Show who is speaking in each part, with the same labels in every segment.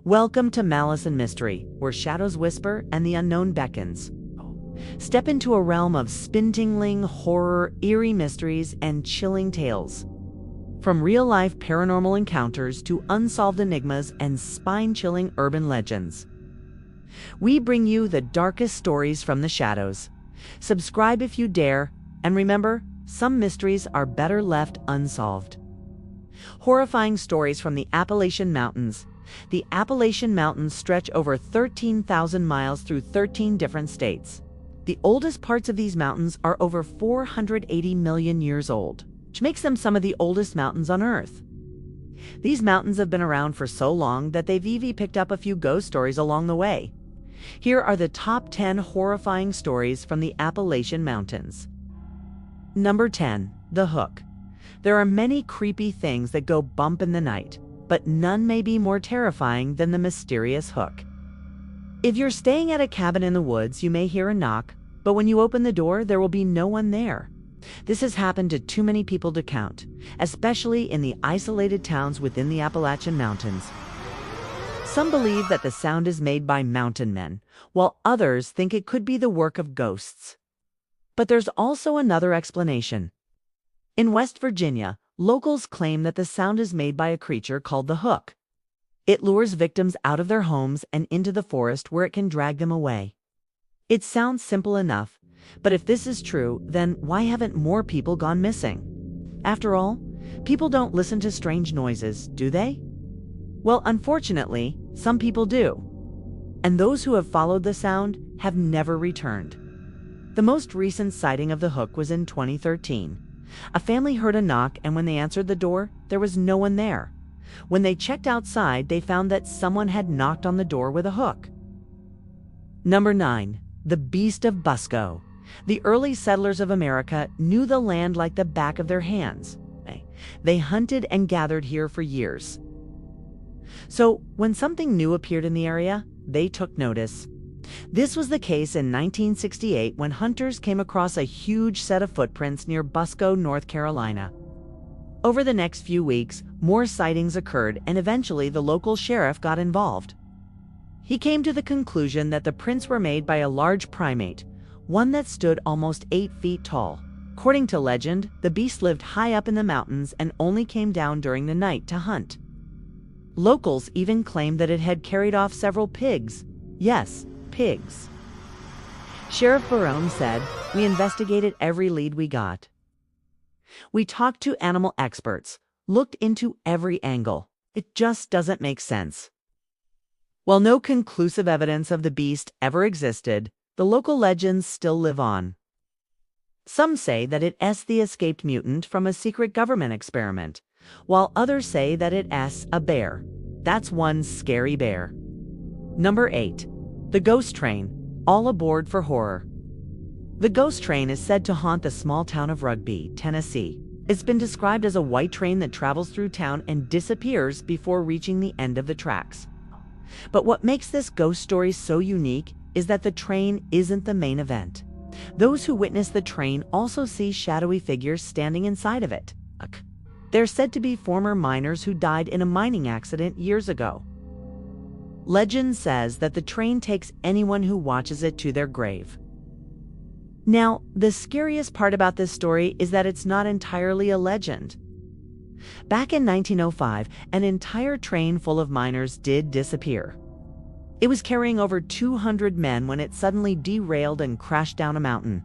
Speaker 1: Welcome to Malice and Mystery, where shadows whisper and the unknown beckons. Step into a realm of spine-tingling horror, eerie mysteries, and chilling tales. From real-life paranormal encounters to unsolved enigmas and spine-chilling urban legends, we bring you the darkest stories from the shadows. Subscribe if you dare, and remember, some mysteries are better left unsolved. Horrifying stories from the Appalachian Mountains. The Appalachian Mountains stretch over 13,000 miles through 13 different states. The oldest parts of these mountains are over 480 million years old, which makes them some of the oldest mountains on Earth. These mountains have been around for so long that they've even picked up a few ghost stories along the way. Here are the top 10 horrifying stories from the Appalachian Mountains. Number 10. The Hook. There are many creepy things that go bump in the night, but none may be more terrifying than the mysterious hook. If you're staying at a cabin in the woods, you may hear a knock, but when you open the door, there will be no one there. This has happened to too many people to count, especially in the isolated towns within the Appalachian Mountains. Some believe that the sound is made by mountain men, while others think it could be the work of ghosts. But there's also another explanation. In West Virginia, locals claim that the sound is made by a creature called the hook. It lures victims out of their homes and into the forest where it can drag them away. It sounds simple enough, but if this is true, then why haven't more people gone missing? After all, people don't listen to strange noises, do they? Well, unfortunately, some people do. And those who have followed the sound have never returned. The most recent sighting of the hook was in 2013. A family heard a knock, and when they answered the door, there was no one there. When they checked outside, they found that someone had knocked on the door with a hook. Number 9. The Beast of Busco. The early settlers of America knew the land like the back of their hands. They hunted and gathered here for years. So, when something new appeared in the area, they took notice. This was the case in 1968 when hunters came across a huge set of footprints near Busco, North Carolina. Over the next few weeks, more sightings occurred, and eventually the local sheriff got involved. He came to the conclusion that the prints were made by a large primate, one that stood almost 8 feet tall. According to legend, the beast lived high up in the mountains and only came down during the night to hunt. Locals even claimed that it had carried off several pigs. Yes, pigs. Sheriff Barone said, "We investigated every lead we got. We talked to animal experts, looked into every angle. It just doesn't make sense." While no conclusive evidence of the beast ever existed, the local legends still live on. Some say that it's the escaped mutant from a secret government experiment, while others say that it's a bear. That's one scary bear. Number 8. The Ghost Train. All aboard for horror. The ghost train is said to haunt the small town of Rugby, Tennessee. It's been described as a white train that travels through town and disappears before reaching the end of the tracks. But what makes this ghost story so unique is that the train isn't the main event. Those who witness the train also see shadowy figures standing inside of it. They're said to be former miners who died in a mining accident years ago. Legend says that the train takes anyone who watches it to their grave. Now, the scariest part about this story is that it's not entirely a legend. Back in 1905, an entire train full of miners did disappear. It was carrying over 200 men when it suddenly derailed and crashed down a mountain.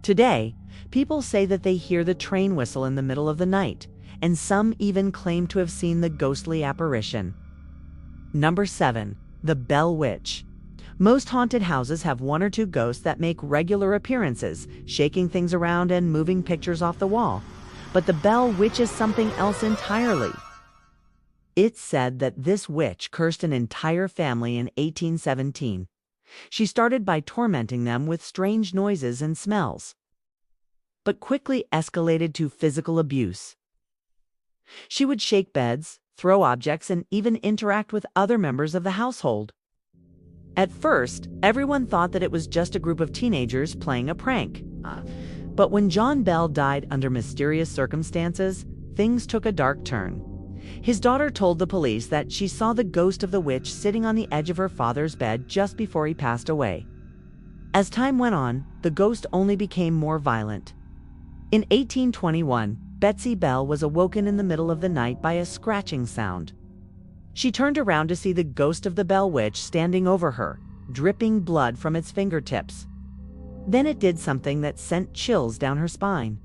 Speaker 1: Today, people say that they hear the train whistle in the middle of the night, and some even claim to have seen the ghostly apparition. Number 7. The Bell Witch. Most haunted houses have one or two ghosts that make regular appearances, shaking things around and moving pictures off the wall. But the Bell Witch is something else entirely. It's said that this witch cursed an entire family in 1817. She started by tormenting them with strange noises and smells, but quickly escalated to physical abuse. She would shake beds, throw objects, and even interact with other members of the household. At first, everyone thought that it was just a group of teenagers playing a prank. But when John Bell died under mysterious circumstances, things took a dark turn. His daughter told the police that she saw the ghost of the witch sitting on the edge of her father's bed just before he passed away. As time went on, the ghost only became more violent. In 1821, Betsy Bell was awoken in the middle of the night by a scratching sound. She turned around to see the ghost of the Bell Witch standing over her, dripping blood from its fingertips. Then it did something that sent chills down her spine.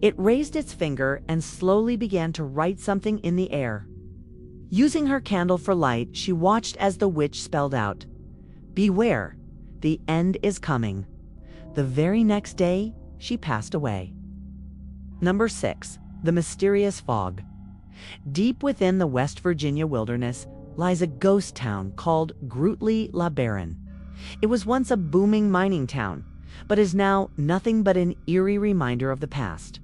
Speaker 1: It raised its finger and slowly began to write something in the air. Using her candle for light, she watched as the witch spelled out, "Beware, the end is coming." The very next day, she passed away. Number 6. The mysterious fog. Deep within the West Virginia wilderness lies a ghost town called Grutley-La-Baron. It was once a booming mining town, but is now nothing but an eerie reminder of the past.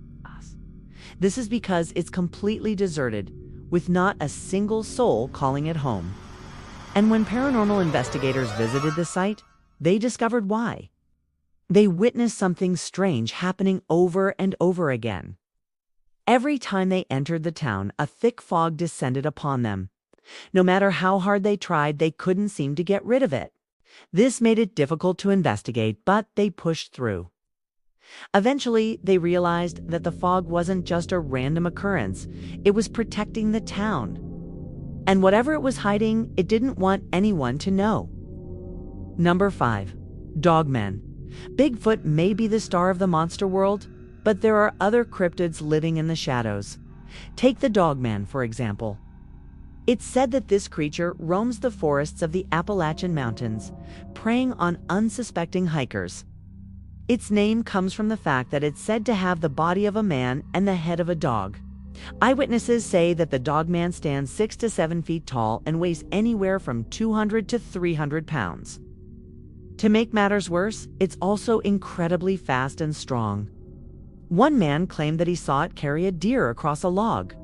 Speaker 1: This is because it's completely deserted, with not a single soul calling it home. And when paranormal investigators visited the site, they discovered why. They witnessed something strange happening over and over again. Every time they entered the town, a thick fog descended upon them. No matter how hard they tried, they couldn't seem to get rid of it. This made it difficult to investigate, but they pushed through. Eventually, they realized that the fog wasn't just a random occurrence, it was protecting the town. And whatever it was hiding, it didn't want anyone to know. Number 5. Dogmen. Bigfoot may be the star of the monster world, but there are other cryptids living in the shadows. Take the Dogman, for example. It's said that this creature roams the forests of the Appalachian Mountains, preying on unsuspecting hikers. Its name comes from the fact that it's said to have the body of a man and the head of a dog. Eyewitnesses say that the Dogman stands 6 to 7 feet tall and weighs anywhere from 200 to 300 pounds. To make matters worse, it's also incredibly fast and strong. One man claimed that he saw it carry a deer across a log.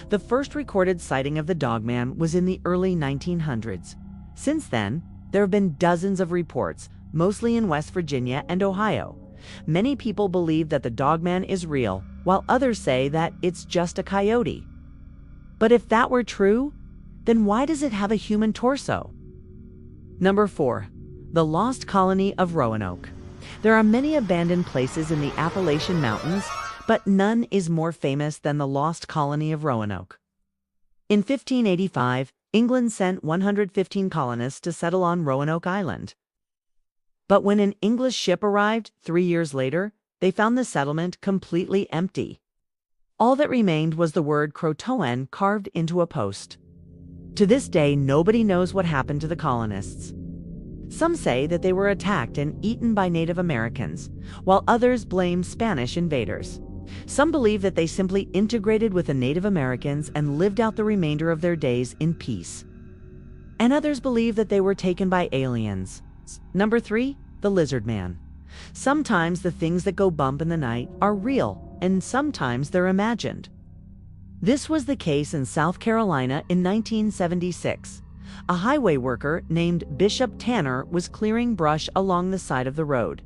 Speaker 1: The first recorded sighting of the Dogman was in the early 1900s. Since then, there have been dozens of reports, mostly in West Virginia and Ohio. Many people believe that the Dogman is real, while others say that it's just a coyote. But if that were true, then why does it have a human torso? Number 4. The Lost Colony of Roanoke. There are many abandoned places in the Appalachian Mountains, but none is more famous than the Lost Colony of Roanoke. In 1585, England sent 115 colonists to settle on Roanoke Island. But when an English ship arrived 3 years later, they found the settlement completely empty. All that remained was the word Croatoan carved into a post. To this day, nobody knows what happened to the colonists. Some say that they were attacked and eaten by Native Americans, while others blame Spanish invaders. Some believe that they simply integrated with the Native Americans and lived out the remainder of their days in peace. And others believe that they were taken by aliens. Number 3, the Lizard Man. Sometimes the things that go bump in the night are real, and sometimes they're imagined. This was the case in South Carolina in 1976. A highway worker named Bishop Tanner was clearing brush along the side of the road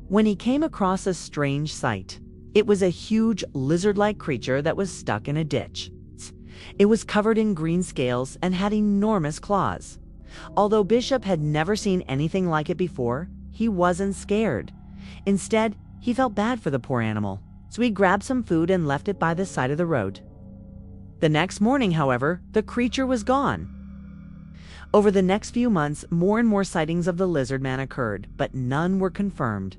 Speaker 1: when he came across a strange sight. It was a huge lizard-like creature that was stuck in a ditch. It was covered in green scales and had enormous claws. Although Bishop had never seen anything like it before, he wasn't scared. Instead, he felt bad for the poor animal, so he grabbed some food and left it by the side of the road. The next morning, however, the creature was gone. Over the next few months, more and more sightings of the lizard man occurred, but none were confirmed.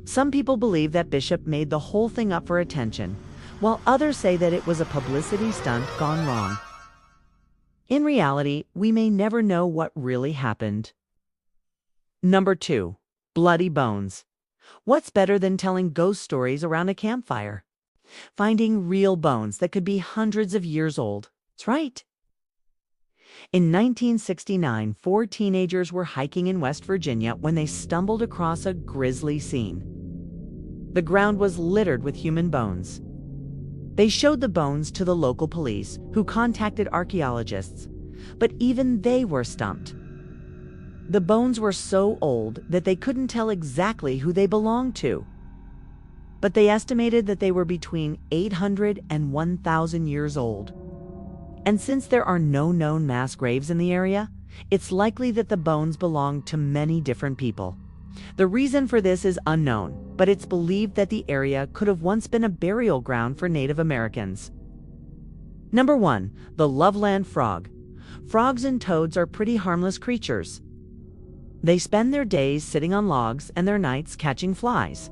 Speaker 1: Some people believe that Bishop made the whole thing up for attention, while others say that it was a publicity stunt gone wrong. In reality, we may never know what really happened. Number 2. Bloody bones. What's better than telling ghost stories around a campfire? Finding real bones that could be hundreds of years old. That's right. In 1969, 4 teenagers were hiking in West Virginia when they stumbled across a grisly scene. The ground was littered with human bones. They showed the bones to the local police, who contacted archaeologists, but even they were stumped. The bones were so old that they couldn't tell exactly who they belonged to. but they estimated that they were between 800 and 1,000 years old. And since there are no known mass graves in the area, it's likely that the bones belong to many different people. The reason for this is unknown, but it's believed that the area could have once been a burial ground for Native Americans. Number 1. The Loveland Frog. Frogs and toads are pretty harmless creatures. They spend their days sitting on logs and their nights catching flies.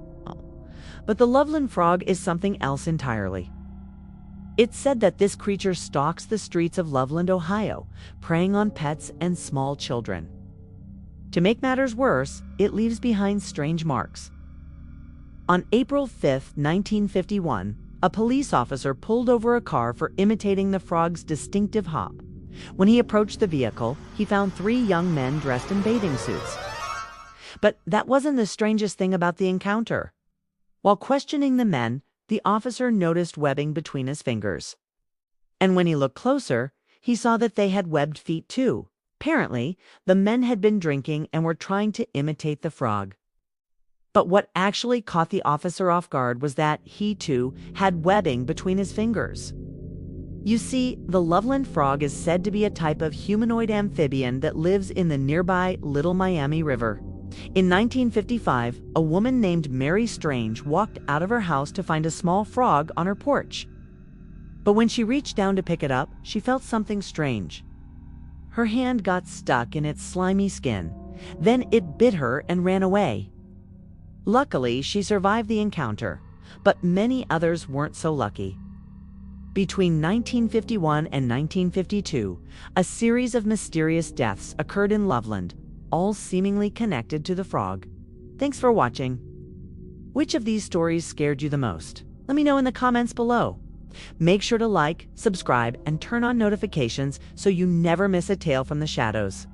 Speaker 1: But the Loveland Frog is something else entirely. It's said that this creature stalks the streets of Loveland, Ohio, preying on pets and small children. To make matters worse, it leaves behind strange marks. On April 5, 1951, a police officer pulled over a car for imitating the frog's distinctive hop. When he approached the vehicle, he found 3 young men dressed in bathing suits. But that wasn't the strangest thing about the encounter. While questioning the men, the officer noticed webbing between his fingers. And when he looked closer, he saw that they had webbed feet too. Apparently, the men had been drinking and were trying to imitate the frog. But what actually caught the officer off guard was that he too had webbing between his fingers. You see, the Loveland Frog is said to be a type of humanoid amphibian that lives in the nearby Little Miami River. In 1955, a woman named Mary Strange walked out of her house to find a small frog on her porch. But when she reached down to pick it up, she felt something strange. Her hand got stuck in its slimy skin. Then it bit her and ran away. Luckily, she survived the encounter, but many others weren't so lucky. Between 1951 and 1952, a series of mysterious deaths occurred in Loveland, all seemingly connected to the frog. Thanks for watching. Which of these stories scared you the most? Let me know in the comments below. Make sure to like, subscribe, and turn on notifications so you never miss a tale from the shadows.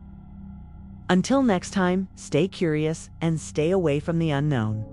Speaker 1: Until next time, stay curious and stay away from the unknown.